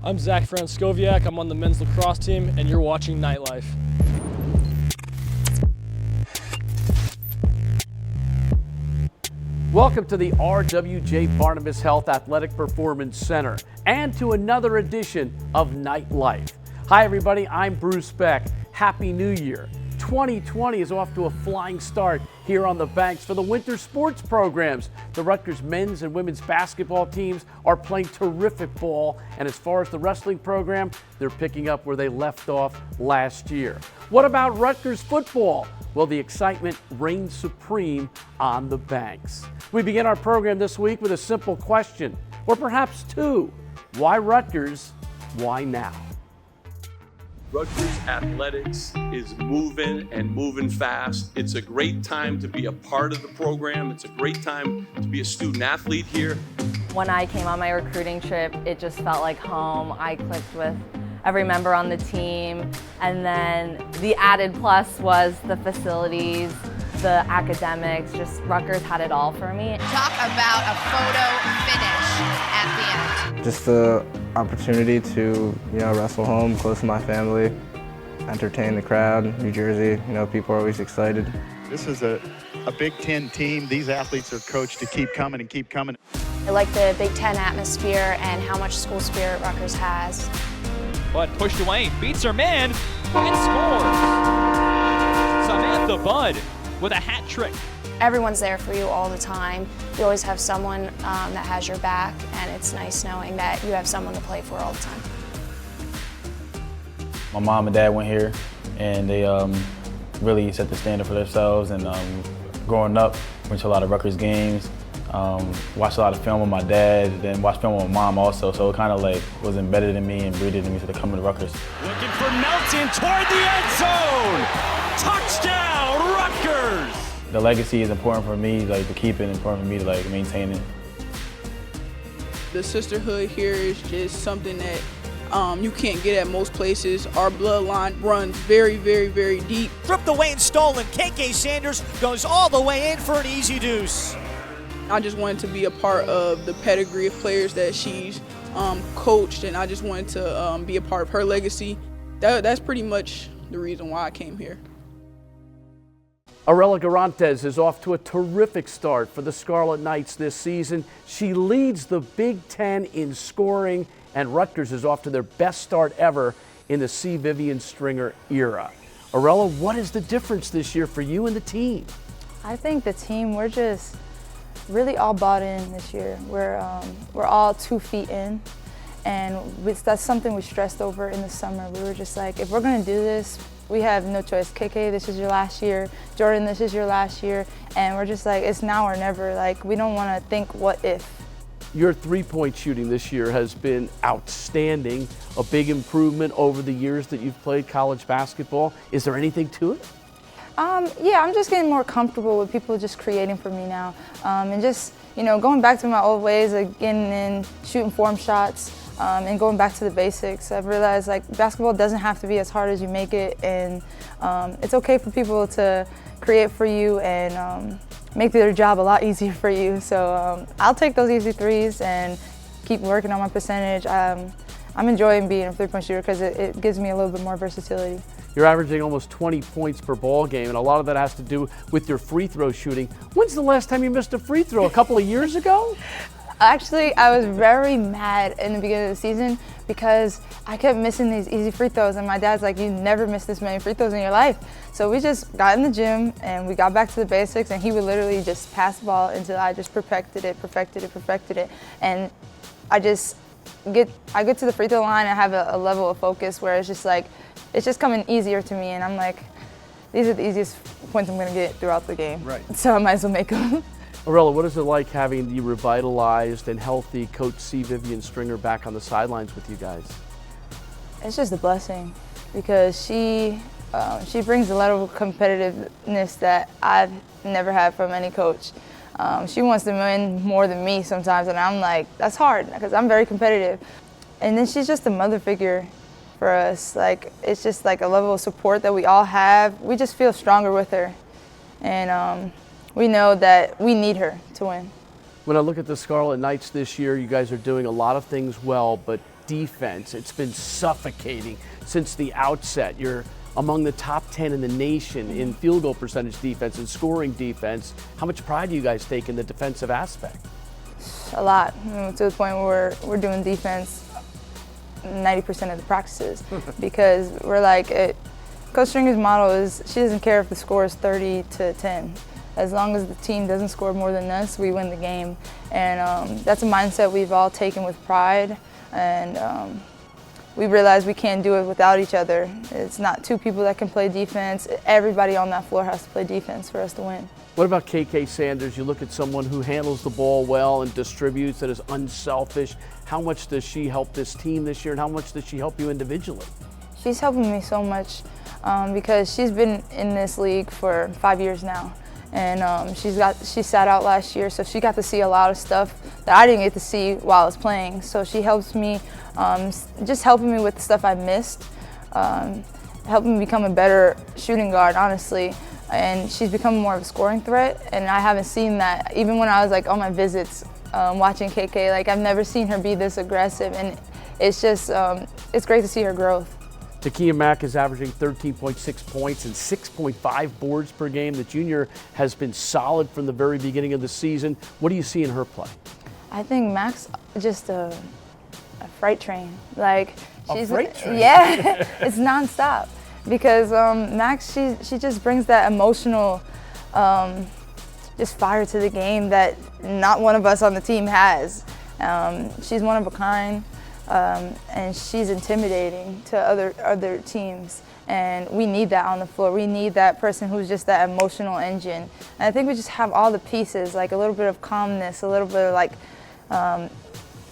I'm Zach Franskowiak. I'm on the men's lacrosse team, and you're watching Nightlife. Welcome to the RWJ Barnabas Health Athletic Performance Center and to another edition of Nightlife. Hi everybody, I'm Bruce Beck. Happy New Year. 2020 is off to a flying start here on the Banks for the winter sports programs. The Rutgers men's and women's basketball teams are playing terrific ball, and as far as the wrestling program, they're picking up where they left off last year. What about Rutgers football? Well, the excitement reigns supreme on the Banks. We begin our program this week with a simple question, or perhaps two. Why Rutgers? Why now? Rutgers athletics is moving and moving fast. It's a great time to be a part of the program. It's a great time to be a student athlete here. When I came on my recruiting trip, it just felt like home. I clicked with every member on the team. And then the added plus was the facilities, the academics, just Rutgers had it all for me. Talk about a photo finish at the end. Just the opportunity to, wrestle home, close to my family, entertain the crowd, New Jersey, people are always excited. This is a Big Ten team. These athletes are coached to keep coming and keep coming. I like the Big Ten atmosphere and how much school spirit Rutgers has. But pushed away, beats her man, and scores. Samantha Budd with a hat trick. Everyone's there for you all the time. You always have someone that has your back, and it's nice knowing that you have someone to play for all the time. My mom and dad went here, and they really set the standard for themselves. And growing up, went to a lot of Rutgers games, watched a lot of film with my dad, then watched film with my mom also. So it kind of like was embedded in me and breathed in me to come to Rutgers. Looking for Melton toward the end zone. Touchdown, Rutgers! The legacy is important for me, to keep it, important for me to maintain it. The sisterhood here is just something that you can't get at most places. Our bloodline runs very, very, very deep. Stripped away and stolen. KK Sanders goes all the way in for an easy deuce. I just wanted to be a part of the pedigree of players that she's coached, and I just wanted to be a part of her legacy. That's pretty much the reason why I came here. Arella Guirantes is off to a terrific start for the Scarlet Knights this season. She leads the Big Ten in scoring, and Rutgers is off to their best start ever in the C. Vivian Stringer era. Arella, what is the difference this year for you and the team? I think the team, we're just really all bought in this year. We're all 2 feet in, and that's something we stressed over in the summer. We were just like, if we're going to do this, we have no choice. KK, this is your last year. Jordan, this is your last year. And we're just like, it's now or never. We don't want to think what if. Your three-point shooting this year has been outstanding, a big improvement over the years that you've played college basketball. Is there anything to it? Yeah, I'm just getting more comfortable with people just creating for me now. And just, going back to my old ways of getting in, shooting form shots, and going back to the basics. I've realized basketball doesn't have to be as hard as you make it, and it's okay for people to create for you and make their job a lot easier for you. So I'll take those easy threes and keep working on my percentage. I'm enjoying being a three-point shooter because it gives me a little bit more versatility. You're averaging almost 20 points per ball game, and a lot of that has to do with your free throw shooting. When's the last time you missed a free throw? A couple of years ago? Actually, I was very mad in the beginning of the season because I kept missing these easy free throws, and my dad's like, you never missed this many free throws in your life. So we just got in the gym and we got back to the basics, and he would literally just pass the ball until I just perfected it. And I get to the free throw line and have a level of focus where it's just coming easier to me, and I'm like, these are the easiest points I'm gonna get throughout the game. Right. So I might as well make them. Arella, what is it like having the revitalized and healthy Coach C. Vivian Stringer back on the sidelines with you guys? It's just a blessing because she brings a lot of competitiveness that I've never had from any coach. She wants to win more than me sometimes, and I'm like, that's hard because I'm very competitive. And then she's just a mother figure for us. It's just a level of support that we all have. We just feel stronger with her, and we know that we need her to win. When I look at the Scarlet Knights this year, you guys are doing a lot of things well, but defense. It's been suffocating since the outset. You're among the top 10 in the nation in field goal percentage defense and scoring defense. How much pride do you guys take in the defensive aspect? A lot, to the point where we're doing defense 90% of the practices because we're like, Coach Stringer's motto is she doesn't care if the score is 30-10. As long as the team doesn't score more than us, we win the game. And that's a mindset we've all taken with pride. And we realize we can't do it without each other. It's not two people that can play defense. Everybody on that floor has to play defense for us to win. What about KK Sanders? You look at someone who handles the ball well and distributes, that is unselfish. How much does she help this team this year, and how much does she help you individually? She's helping me so much because she's been in this league for 5 years now. And she sat out last year, so she got to see a lot of stuff that I didn't get to see while I was playing. So she helps me, just helping me with the stuff I missed, helping me become a better shooting guard, honestly. And she's become more of a scoring threat, and I haven't seen that. Even when I was like on my visits watching KK, like I've never seen her be this aggressive, and it's just, it's great to see her growth. Takia Mack is averaging 13.6 points and 6.5 boards per game. The junior has been solid from the very beginning of the season. What do you see in her play? I think Mack's just a freight train. Like she's a freight train? Yeah, it's nonstop. Because Max, she just brings that emotional, just fire to the game that not one of us on the team has. She's one of a kind. And she's intimidating to other teams, and we need that on the floor. We need that person who's just that emotional engine. And I think we just have all the pieces, like a little bit of calmness, a little bit of like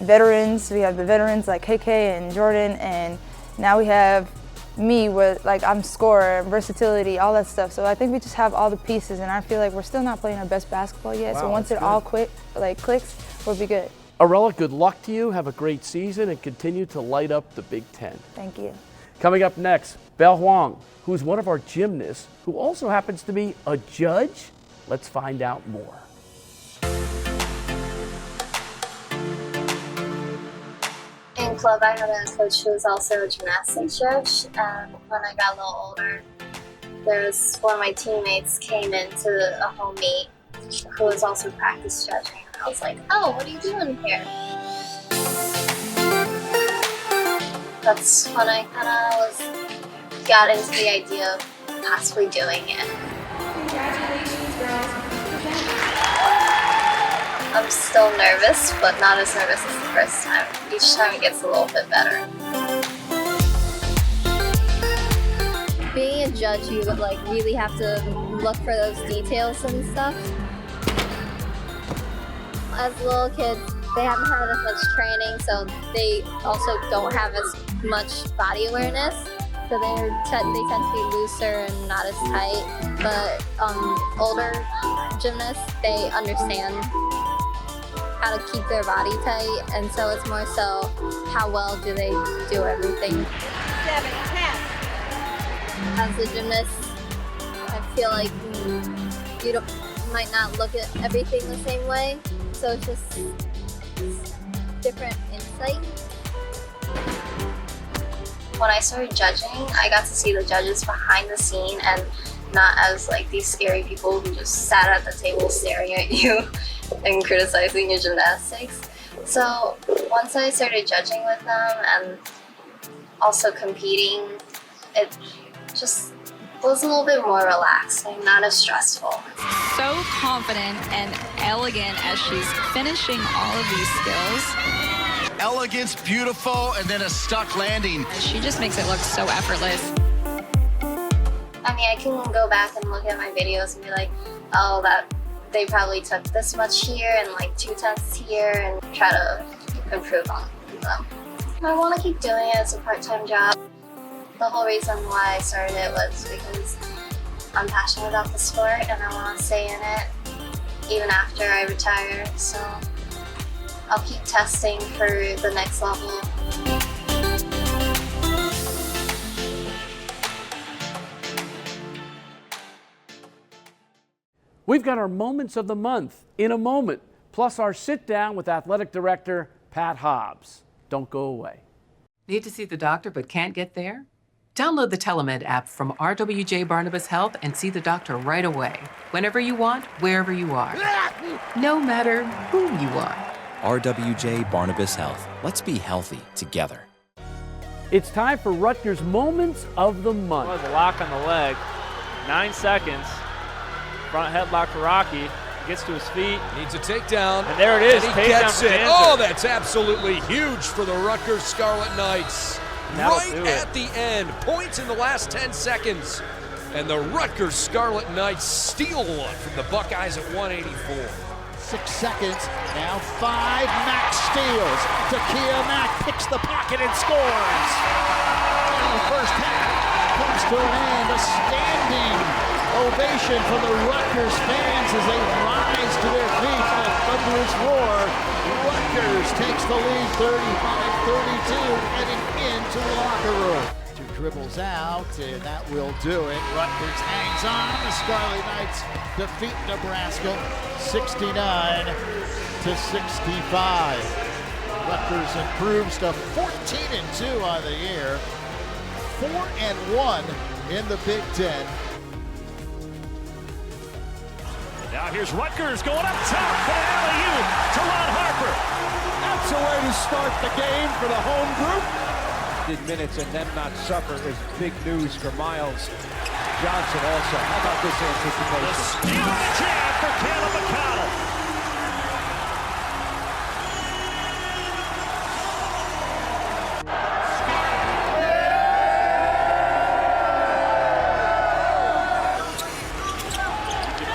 veterans. We have the veterans like KK and Jordan, and now we have me with like I'm scorer, versatility, all that stuff. So I think we just have all the pieces, and I feel like we're still not playing our best basketball yet. Wow, so once it all clicks, we'll be good. Arella, good luck to you. Have a great season and continue to light up the Big Ten. Thank you. Coming up next, Belle Huang, who's one of our gymnasts, who also happens to be a judge. Let's find out more. In club, I had a coach who was also a gymnastics judge. When I got a little older, one of my teammates came into a home meet who was also practice judging. I was like, oh, what are you doing here? That's when I kind of got into the idea of possibly doing it. Congratulations, girls. I'm still nervous, but not as nervous as the first time. Each time it gets a little bit better. Being a judge, you would like really have to look for those details and stuff. As little kids, they haven't had as much training, so they also don't have as much body awareness. So they tend to be looser and not as tight. But older gymnasts, they understand how to keep their body tight, and so it's more so how well do they do everything. 7, 10. As a gymnast, I feel like you might not look at everything the same way. So it's just different insight. When I started judging, I got to see the judges behind the scene and not as like these scary people who just sat at the table staring at you and criticizing your gymnastics. So once I started judging with them and also competing, it just was a little bit more relaxed and not as stressful. So confident and elegant as she's finishing all of these skills. Elegance, beautiful, and then a stuck landing. She just makes it look so effortless. I mean, I can go back and look at my videos and be like, oh, that they probably took this much here and like 2 tenths here, and try to improve on them. I want to keep doing it as a part-time job. The whole reason why I started it was because I'm passionate about the sport and I want to stay in it even after I retire. So I'll keep testing for the next level. We've got our moments of the month in a moment, plus our sit down with athletic director Pat Hobbs. Don't go away. Need to see the doctor but can't get there? Download the Telemed app from RWJ Barnabas Health and see the doctor right away, whenever you want, wherever you are. No matter who you are. RWJ Barnabas Health. Let's be healthy together. It's time for Rutgers Moments of the Month. Was a lock on the leg. 9 seconds. Front headlock for Rocky. Gets to his feet. Needs a takedown. And there it is. And he gets it. Oh, that's absolutely huge for the Rutgers Scarlet Knights. Right at the end. Points in the last 10 seconds. And the Rutgers Scarlet Knights steal one from the Buckeyes at 184. 6 seconds. Now 5. Mack steals. Takia Mack picks the pocket and scores. And the first half comes to an end. A standing ovation from the Rutgers fans as they rise to their feet in a thunderous roar. Rutgers takes the lead 35-32 heading into the locker room. 2 dribbles out, and that will do it. Rutgers hangs on. The Scarlet Knights defeat Nebraska 69-65. Rutgers improves to 14-2 on the year, 4-1 in the Big Ten. Now here's Rutgers going up top for an alley-oop to Ron Harper. That's a way to start the game for the home group. Minutes and them not suffer is big news for Miles Johnson also. How about this anticipation? The steal and a jab for Caleb McConnell.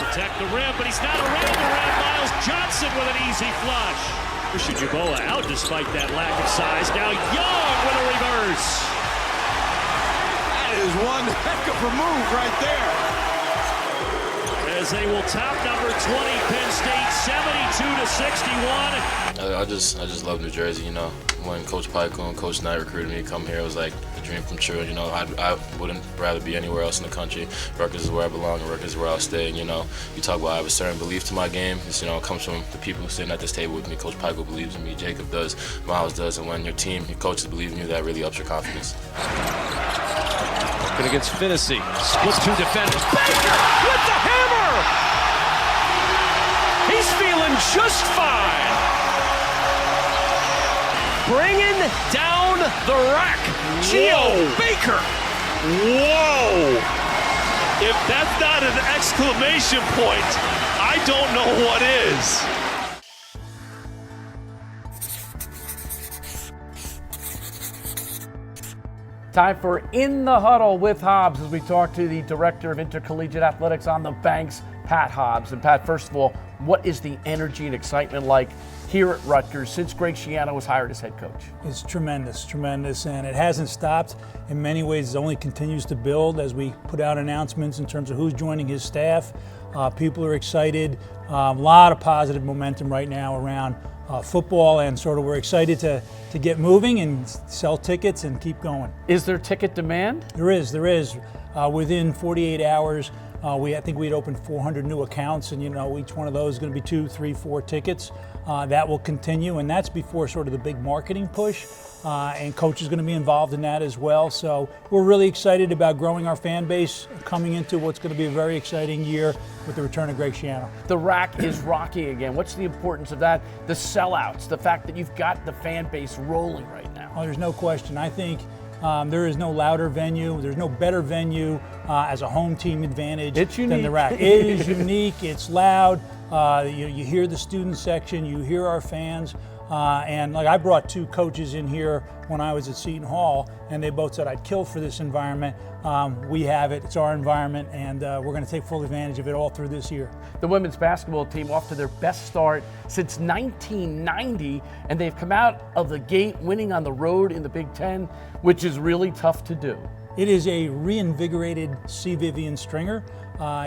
Protect the rim, but he's not around the rim. Miles Johnson with an easy flush. Christian Jabola out despite that lack of size. Now Young with a reverse. That is one heck of a move right there. As they will top number 20 Penn State 72-61. I just love New Jersey, you know. When Coach Pico and Coach Knight recruited me to come here, it was like a dream come true. You know, I wouldn't rather be anywhere else in the country. Rutgers is where I belong, and Rutgers is where I'll stay. And, you know, you talk about I have a certain belief to my game. It's, you know, it comes from the people sitting at this table with me. Coach Pico believes in me, Jacob does, Miles does, and when your team, your coaches believe in you, that really ups your confidence. Working against Finney. Splits 2 defenders. Baker with the hammer! He's feeling just fine. Bringing down the rack. Geo Baker. Whoa! If that's not an exclamation point, I don't know what is. Time for In the Huddle with Hobbs as we talk to the Director of Intercollegiate Athletics on the Banks, Pat Hobbs. And Pat, first of all, what is the energy and excitement like here at Rutgers since Greg Schiano was hired as head coach? It's tremendous, and it hasn't stopped. In many ways, it only continues to build as we put out announcements in terms of who's joining his staff. People are excited. A lot of positive momentum right now around football, and sort of we're excited to get moving and sell tickets and keep going. Is there ticket demand? There is. Within 48 hours, I think we'd opened 400 new accounts, and you know, each one of those is going to be 2, 3, 4 tickets. That will continue, and that's before sort of the big marketing push. And Coach is going to be involved in that as well. So we're really excited about growing our fan base, coming into what's going to be a very exciting year with the return of Greg Schiano. The rack is rocking again. What's the importance of that? The sellouts, the fact that you've got the fan base rolling right now. Oh, there's no question. I think there is no louder venue. There's no better venue as a home team advantage than the rack. It is unique. It's loud. You hear the student section. You hear our fans. And like I brought 2 coaches in here when I was at Seton Hall, and they both said I'd kill for this environment. We have it, it's our environment, and we're going to take full advantage of it all through this year. The women's basketball team off to their best start since 1990, and they've come out of the gate winning on the road in the Big Ten, which is really tough to do. It is a reinvigorated C. Vivian Stringer.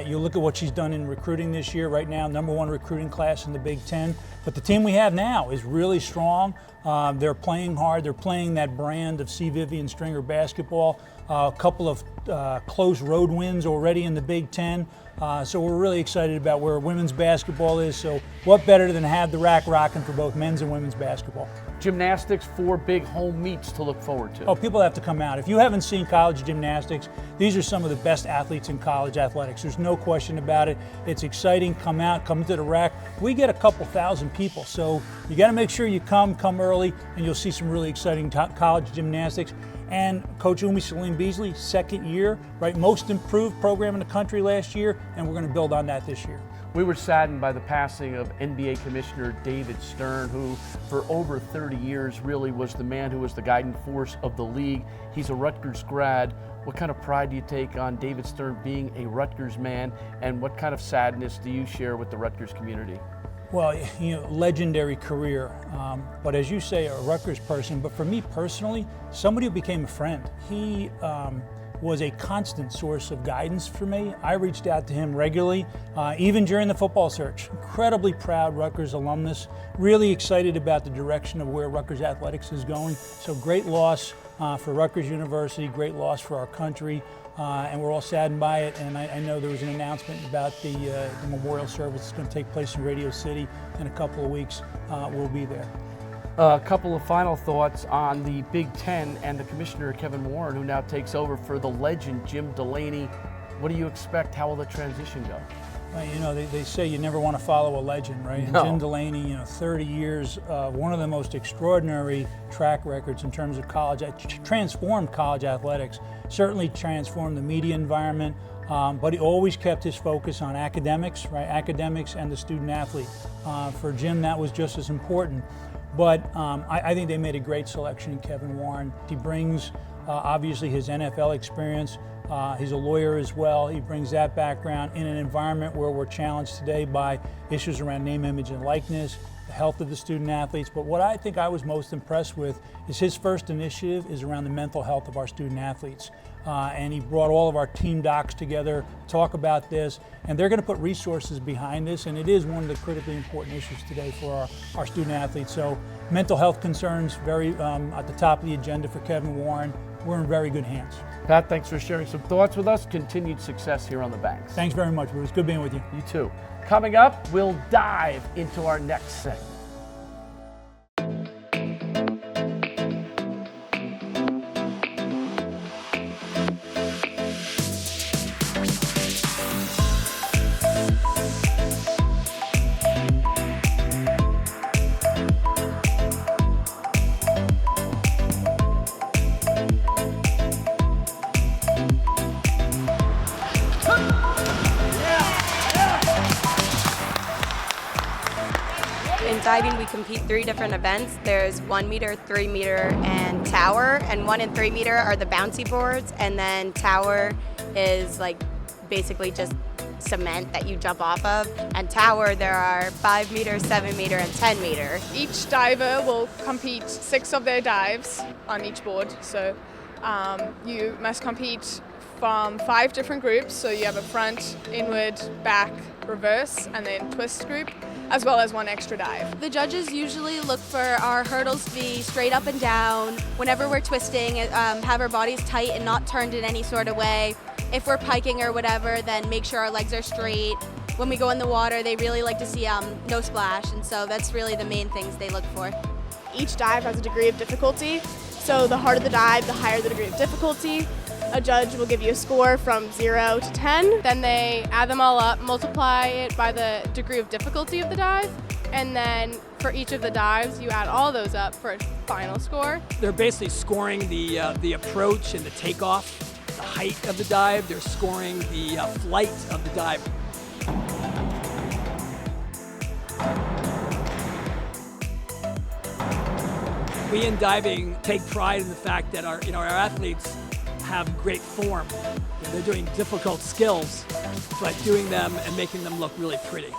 You look at what she's done in recruiting this year. Right now, #1 recruiting class in the Big Ten. But the team we have now is really strong. They're playing hard. They're playing that brand of C. Vivian Stringer basketball. A couple of close road wins already in the Big Ten. So we're really excited about where women's basketball is. So what better than have the rack rocking for both men's and women's basketball? Gymnastics, 4 big home meets to look forward to. Oh, people have to come out. If you haven't seen college gymnastics, these are some of the best athletes in college athletics. There's no question about it. It's exciting. Come out, come to the rack. We get a couple thousand people, so you got to make sure you come early, and you'll see some really exciting college gymnastics. And Coach Umi Salim Beasley, 2nd year, right? Most improved program in the country last year, and we're going to build on that this year. We were saddened by the passing of NBA Commissioner David Stern, who for over 30 years really was the man who was the guiding force of the league. He's a Rutgers grad. What kind of pride do you take on David Stern being a Rutgers man, and what kind of sadness do you share with the Rutgers community? Well, legendary career, but as you say, a Rutgers person. But for me personally, somebody who became a friend. He was a constant source of guidance for me. I reached out to him regularly, even during the football search. Incredibly proud Rutgers alumnus, really excited about the direction of where Rutgers athletics is going. So great loss for Rutgers University, great loss for our country, and we're all saddened by it. And I know there was an announcement about the memorial service that's going to take place in Radio City in a couple of weeks. We'll be there. A couple of final thoughts on the Big Ten and the Commissioner, Kevin Warren, who now takes over for the legend, Jim Delaney. What do you expect? How will the transition go? Well, they say you never want to follow a legend, right? No. And Jim Delaney, 30 years, one of the most extraordinary track records in terms of college, transformed college athletics, certainly transformed the media environment, but he always kept his focus on academics, right? Academics and the student athlete. For Jim, that was just as important. But I think they made a great selection in Kevin Warren. He brings, obviously, his NFL experience. He's a lawyer as well. He brings that background in an environment where we're challenged today by issues around name, image, and likeness, the health of the student athletes. But what I think I was most impressed with is his first initiative is around the mental health of our student athletes. And he brought all of our team docs together, talk about this, and they're going to put resources behind this, and it is one of the critically important issues today for our student athletes. So mental health concerns very at the top of the agenda for Kevin Warren. We're in very good hands. Pat, thanks for sharing some thoughts with us. Continued success here on the Banks. Thanks very much, Bruce. Good being with you. You too. Coming up, we'll dive into our next segment. In diving, we compete 3 different events. There's 1 meter, 3 meter, and tower. And 1 and 3 meter are the bouncy boards. And then tower is like basically just cement that you jump off of. And tower, there are 5 meter, 7 meter, and 10 meter. Each diver will compete 6 of their dives on each board. So you must compete from 5 different groups. So you have a front, inward, back, reverse, and then twist group, as well as 1 extra dive. The judges usually look for our hurdles to be straight up and down. Whenever we're twisting, have our bodies tight and not turned in any sort of way. If we're piking or whatever, then make sure our legs are straight. When we go in the water, they really like to see no splash, and so that's really the main things they look for. Each dive has a degree of difficulty, so the harder the dive, the higher the degree of difficulty. A judge will give you a score from 0 to 10. Then they add them all up, multiply it by the degree of difficulty of the dive, and then for each of the dives, you add all those up for a final score. They're basically scoring the approach and the takeoff, the height of the dive. They're scoring the flight of the dive. We in diving take pride in the fact that our athletes have great form. They're doing difficult skills, but doing them and making them look really pretty.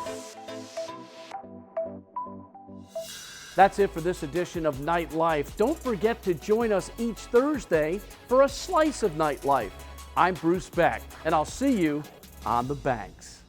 That's it for this edition of Nightlife. Don't forget to join us each Thursday for a slice of Nightlife. I'm Bruce Beck, and I'll see you on the Banks.